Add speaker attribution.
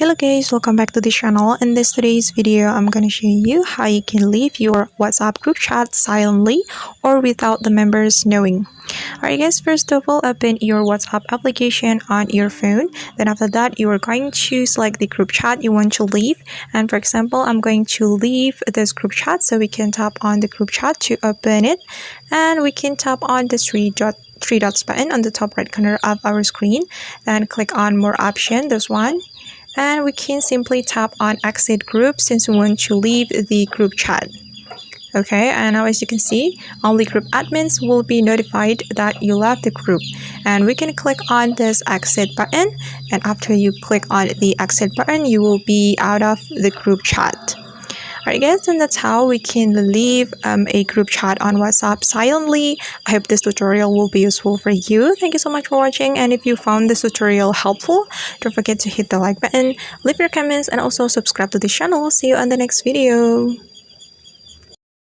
Speaker 1: Hello guys, welcome back to the channel. In today's video, I'm going to show you how you can leave your WhatsApp group chat silently or without the members knowing. Alright guys, first of all, open your WhatsApp application on your phone. Then after that, you are going to select the group chat you want to leave. And for example, I'm going to leave this group chat, so we can tap on the group chat to open it. And we can tap on the three dots button on the top right corner of our screen. Then click on more option, this one. And we can simply tap on exit group since we want to leave the group chat. Okay, and now as you can see, only group admins will be notified that you left the group. And we can click on this exit button, and after you click on the exit button, you will be out of the group chat. Alright guys, and that's how we can leave a group chat on WhatsApp silently. I hope this tutorial will be useful for you. Thank you so much for watching, and if you found this tutorial helpful, don't forget to hit the like button, leave your comments, and also subscribe to the channel. See you on the next video.